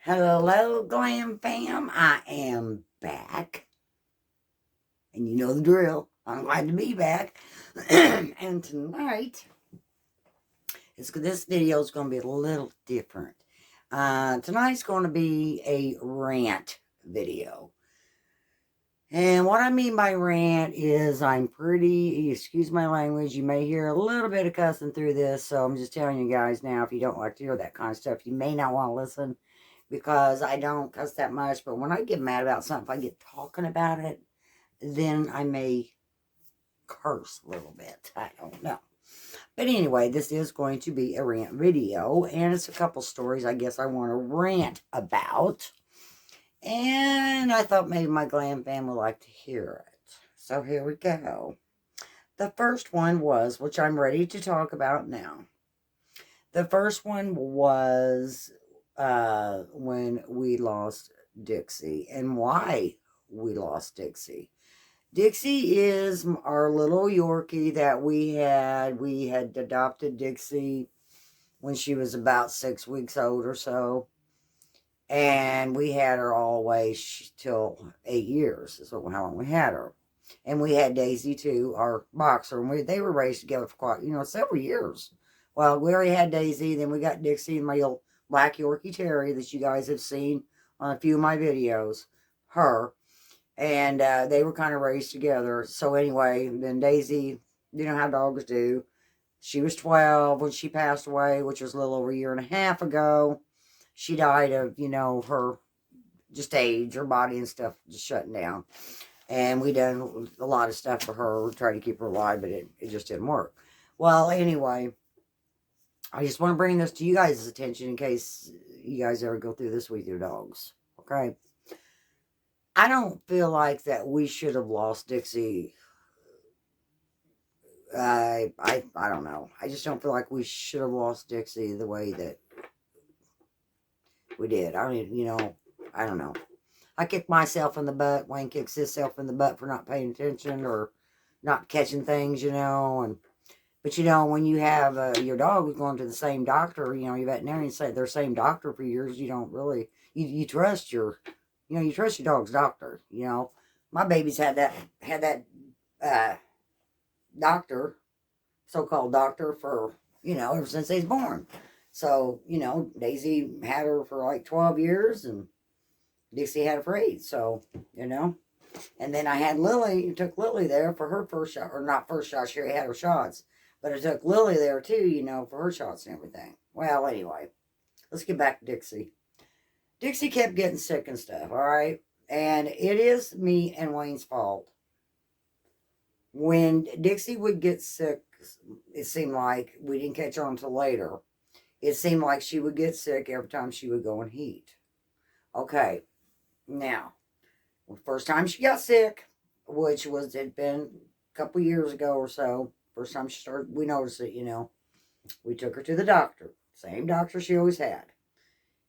Hello, Glam Fam. I am back. And you know the drill. I'm glad to be back. And tonight, this video is going to be a little different. Tonight's going to be a rant video. And what I mean by rant is excuse my language, you may hear a little bit of cussing through this. So I'm just telling you guys now, if you don't like to hear that kind of stuff, you may not want to listen. Because I don't cuss that much, but when I get mad about something, if I get talking about it, then I may curse a little bit. I don't know. But anyway, this is going to be a rant video, and it's a couple stories I guess I want to rant about. And I thought maybe my Glam fam would like to hear it. So here we go. The first one was, which I'm ready to talk about now. The first one was when we lost Dixie, and why we lost Dixie. Dixie is our little Yorkie that we had. We had adopted Dixie when she was about 6 weeks old or so. And we had her all the way till 8 years. Is how long we had her. And we had Daisy too, our boxer. And they were raised together for quite, several years. Well, we already had Daisy. Then we got Dixie and my old Black Yorkie Terrier that you guys have seen on a few of my videos. Her. And they were kind of raised together. So anyway, then Daisy, you know how dogs do. She was 12 when she passed away, which was a little over a year and a half ago. She died of, her just age, her body and stuff just shutting down. And we done a lot of stuff for her. We tried to keep her alive, but it just didn't work. Well, anyway, I just want to bring this to you guys' attention in case you guys ever go through this with your dogs. Okay? I don't feel like that we should have lost Dixie. I don't know. I just don't feel like we should have lost Dixie the way that we did. I mean, I don't know. I kick myself in the butt. Wayne kicks himself in the butt for not paying attention or not catching things, But, when you have your dog who's going to the same doctor, your veterinarian say their same doctor for years, you don't really, you trust your, you trust your dog's doctor, My baby's had that doctor, so-called doctor for, ever since they was born. So, Daisy had her for like 12 years and Dixie had her for 8. So, And then I had Lily, took Lily there for her first shot, or not first shot, she already had her shots. But I took Lily there too, for her shots and everything. Well, anyway, let's get back to Dixie. Dixie kept getting sick and stuff, all right? And it is me and Wayne's fault. When Dixie would get sick, it seemed like we didn't catch on until later. It seemed like she would get sick every time she would go in heat. Okay, now, the first time she got sick, which had been a couple years ago or so, first time we noticed it, we took her to the doctor, same doctor she always had.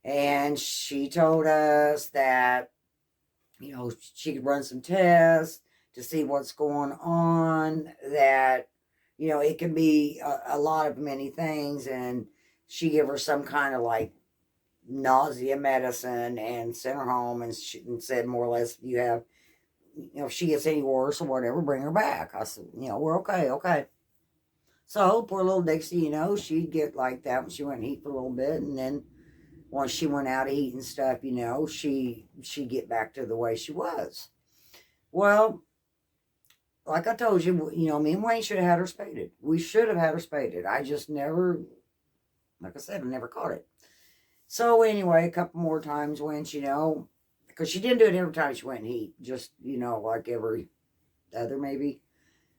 And she told us that, she could run some tests to see what's going on, that, it can be a lot of many things. And she gave her some kind of like nausea medicine and sent her home and said more or less, if she gets any worse or whatever, bring her back. I said, we're okay. So poor little Dixie, she'd get like that when she went and eat for a little bit. And then once she went out to eat and stuff, she'd get back to the way she was. Well, like I told you, me and Wayne should have had her spaded. We should have had her spaded. I just never, like I said, I never caught it. So anyway, a couple more times when because she didn't do it every time she went and eat, just, like every other maybe.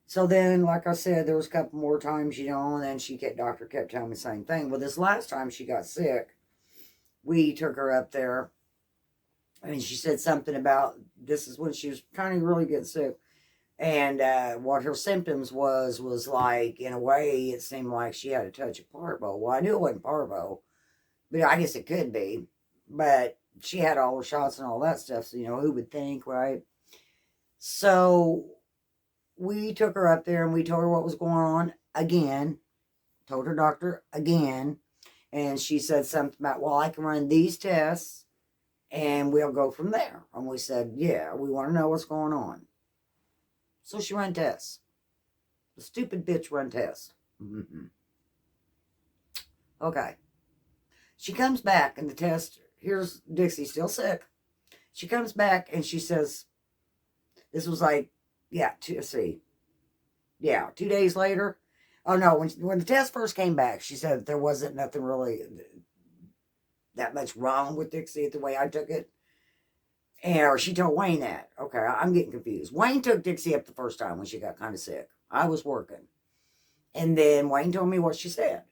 So then, like I said, there was a couple more times, and then doctor kept telling me the same thing. Well, this last time she got sick, we took her up there, and she said something about, this is when she was trying to really get sick, and what her symptoms was like, in a way, it seemed like she had a touch of Porvo. Well, I knew it wasn't Porvo, but I guess it could be. But she had all her shots and all that stuff, so, who would think, right? So we took her up there and we told her what was going on again. Told her doctor again. And she said something about, well, I can run these tests and we'll go from there. And we said, yeah, we want to know what's going on. So she ran tests. The stupid bitch run tests. Okay. She comes back and the test, here's Dixie still sick. She comes back and she says, this was like, yeah, 2 days later. Oh no, when the test first came back, she said there wasn't nothing really that much wrong with Dixie the way I took it. Or she told Wayne that. Okay, I'm getting confused. Wayne took Dixie up the first time when she got kind of sick. I was working. And then Wayne told me what she said.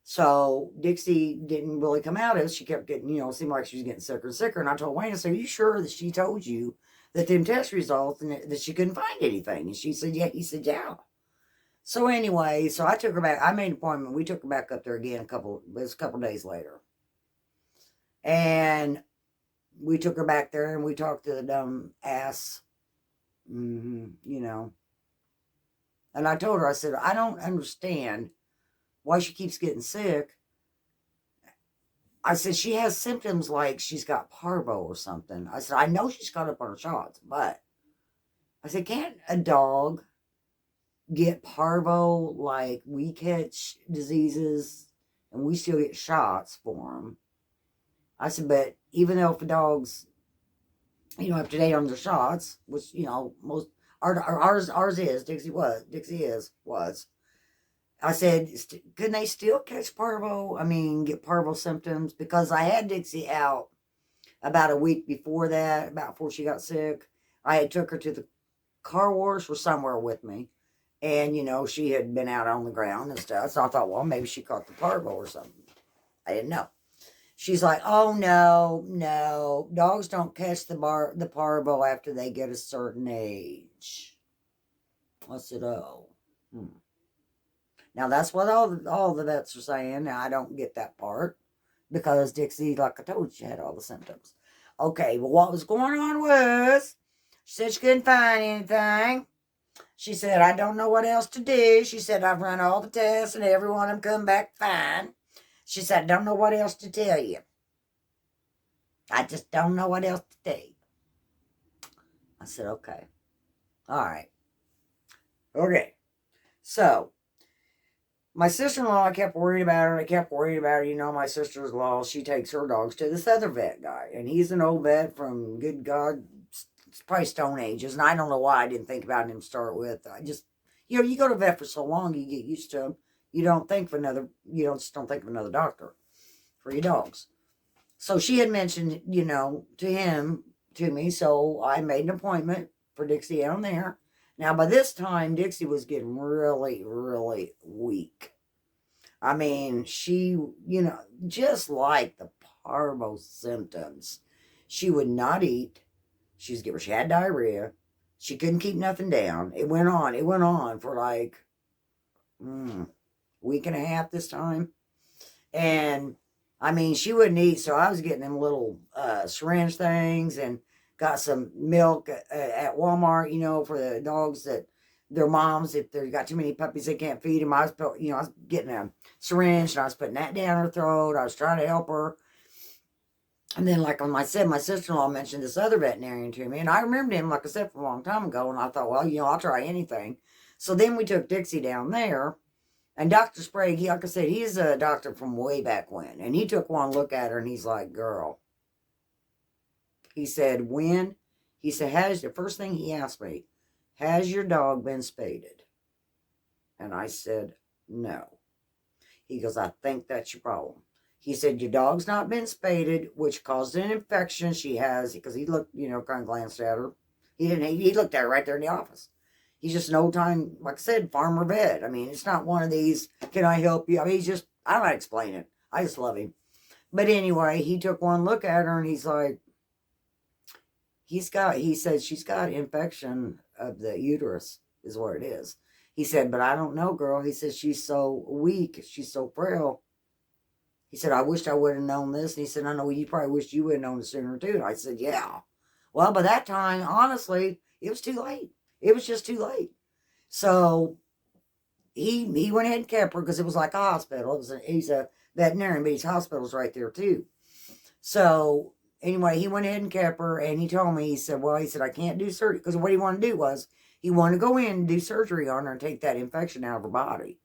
So Dixie didn't really come out as she kept getting, seemed like she was getting sicker and sicker. And I told Wayne, I said, are you sure that she told you that them test results and that she couldn't find anything? And she said, yeah. He said, yeah. So anyway, so I took her back. I made an appointment. We took her back up there again it was a couple days later. And we took her back there and we talked to the dumb ass, And I told her, I said, I don't understand why she keeps getting sick. I said, she has symptoms like she's got Porvo or something. I said, I know she's caught up on her shots, but I said, can't a dog get Porvo like we catch diseases and we still get shots for them? I said, but even though if a dog's, up to date on their shots, which, most, ours is, Dixie was. I said, couldn't they still catch Porvo? I mean, get Porvo symptoms? Because I had Dixie out about a week before that, about before she got sick. I had took her to the car wash or somewhere with me. And, she had been out on the ground and stuff. So I thought, well, maybe she caught the Porvo or something. I didn't know. She's like, oh, no. Dogs don't catch the Porvo after they get a certain age. I said, oh. Now, that's what all the vets are saying. Now, I don't get that part because Dixie, like I told you, had all the symptoms. Okay, well, what was going on was she said she couldn't find anything. She said, I don't know what else to do. She said, I've run all the tests and every one of them come back fine. She said, I don't know what else to tell you. I just don't know what else to do. I said, okay. All right. Okay. So, my sister-in-law, I kept worried about her. My sister-in-law, she takes her dogs to this other vet guy. And he's an old vet from, good God, it's probably Stone Ages. And I don't know why I didn't think about him to start with. I just, you go to vet for so long, you get used to him. You just don't think of another doctor for your dogs. So she had mentioned, to me. So I made an appointment for Dixie down there. Now, by this time, Dixie was getting really, really weak. I mean, she, just like the Porvo symptoms. She would not eat. She had diarrhea. She couldn't keep nothing down. It went on for like week and a half this time. And, I mean, she wouldn't eat, so I was getting them little syringe things and got some milk at Walmart, for the dogs that their moms, if they've got too many puppies, they can't feed them. I was getting a syringe and I was putting that down her throat. I was trying to help her. And then, like I said, my sister-in-law mentioned this other veterinarian to me. And I remembered him, like I said, from a long time ago. And I thought, well, I'll try anything. So then we took Dixie down there. And Dr. Spregh, like I said, he's a doctor from way back when. And he took one look at her and he's like, girl. He said, the first thing he asked me, has your dog been spaded? And I said, no. He goes, I think that's your problem. He said, your dog's not been spaded, which caused an infection she has, because he looked, kind of glanced at her. He looked at her right there in the office. He's just an old-time, like I said, farmer vet. I mean, it's not one of these, can I help you? I mean, I don't know how to explain it. I just love him. But anyway, he took one look at her and he's like, he said she's got infection of the uterus is what it is. He said, but I don't know, girl. He said, she's so weak. She's so frail. He said, I wished I would have known this. And he said, I know you probably wished you would have known it sooner too. And I said, yeah. Well, by that time, honestly, it was too late. It was just too late. So he went ahead and kept her because it was like a hospital. He's a veterinarian, but his hospital's right there too. So anyway, he went ahead and kept her, and he told me, he said, well, he said, I can't do surgery, because what he wanted to do was, he wanted to go in and do surgery on her and take that infection out of her body.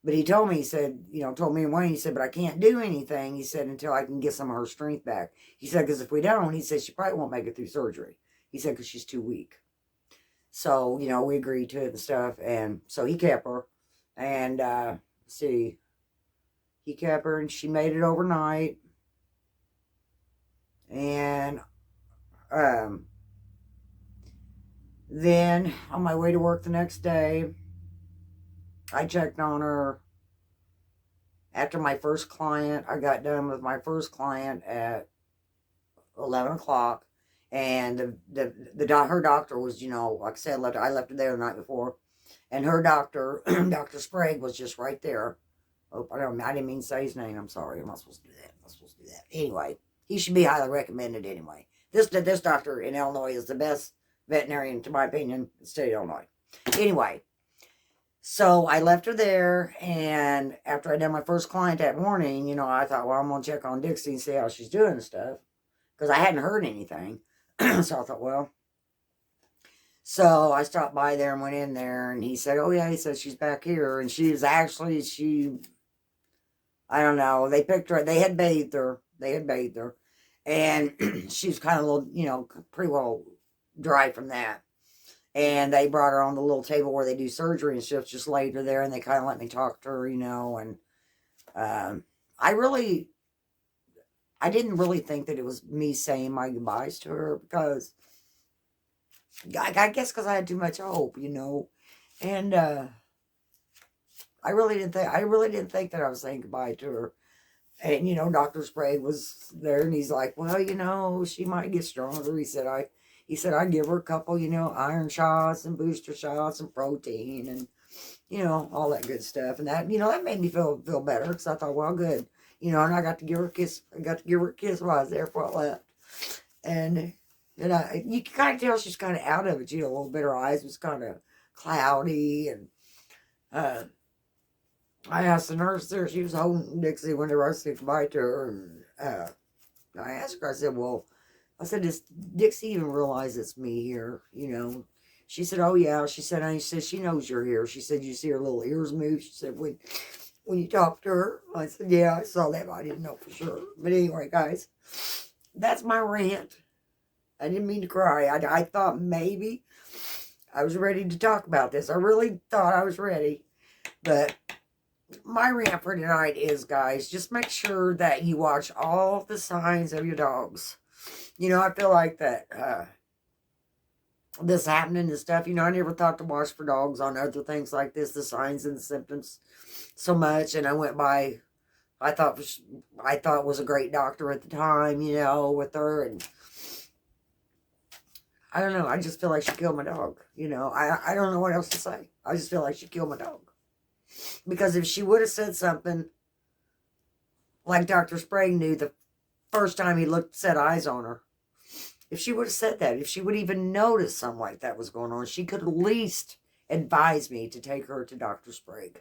But he told me, he said, told me and Wayne, he said, but I can't do anything, he said, until I can get some of her strength back. He said, because if we don't, he said, she probably won't make it through surgery. He said, because she's too weak. So, we agreed to it and stuff, and so he kept her, and, he kept her, and she made it overnight, and, then, on my way to work the next day, I checked on her. After my first client, I got done with my first client at 11 o'clock. And her doctor was, like I said, I left her there the night before. And her doctor, Dr. Spregh, was just right there. Oh, I didn't mean to say his name. I'm sorry. I'm not supposed to do that. Anyway, he should be highly recommended anyway. This doctor in Illinois is the best veterinarian, to my opinion, in the state of Illinois. Anyway, so I left her there, and after I done my first client that morning, I thought, well, I'm going to check on Dixie and see how she's doing and stuff, because I hadn't heard anything. So I thought, well. So I stopped by there and went in there, and he said, oh, yeah, he said she's back here, and she was actually, I don't know, they picked her, they had bathed her, and she was kind of a little, pretty well dry from that. And they brought her on the little table where they do surgery and stuff, just laid her there, and they kind of let me talk to her, and I didn't really think that it was me saying my goodbyes to her, because I guess because I had too much hope, and I really didn't think that I was saying goodbye to her. And, Dr. Spregh was there, and he's like, well, she might get stronger. He said, I give her a couple, iron shots and booster shots and protein and, all that good stuff. And that, that made me feel better, because I thought, well, good. And I got to give her a kiss. I got to give her a kiss while I was there before I left. And you can kind of tell she's kind of out of it, a little bit. Her eyes was kind of cloudy. And I asked the nurse there, she was holding Dixie whenever I said goodbye to her. And I asked her, I said, well, does Dixie even realize it's me here? She said, oh, yeah. She said, she knows you're here. She said, you see her little ears move? She said, when you talk to her. I said, yeah, I saw that, but I didn't know for sure. But anyway, guys, that's my rant. I didn't mean to cry. I thought maybe I was ready to talk about this. I really thought I was ready. But my rant for tonight is, guys, just make sure that you watch all the signs of your dogs. I feel like that this happening and stuff, I never thought to watch for dogs on other things like this, the signs and the symptoms so much. And I went by, I thought was a great doctor at the time, with her. And I don't know, I just feel like she killed my dog. I don't know what else to say. I just feel like she killed my dog. Because if she would have said something like Dr. Spregh knew the first time he set eyes on her, if she would have said that, if she would even notice something like that was going on, she could at least advise me to take her to Dr. Spregh.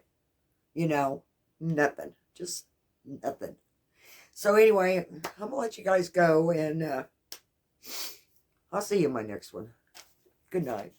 Nothing. Just nothing. So anyway, I'm going to let you guys go, and I'll see you in my next one. Good night.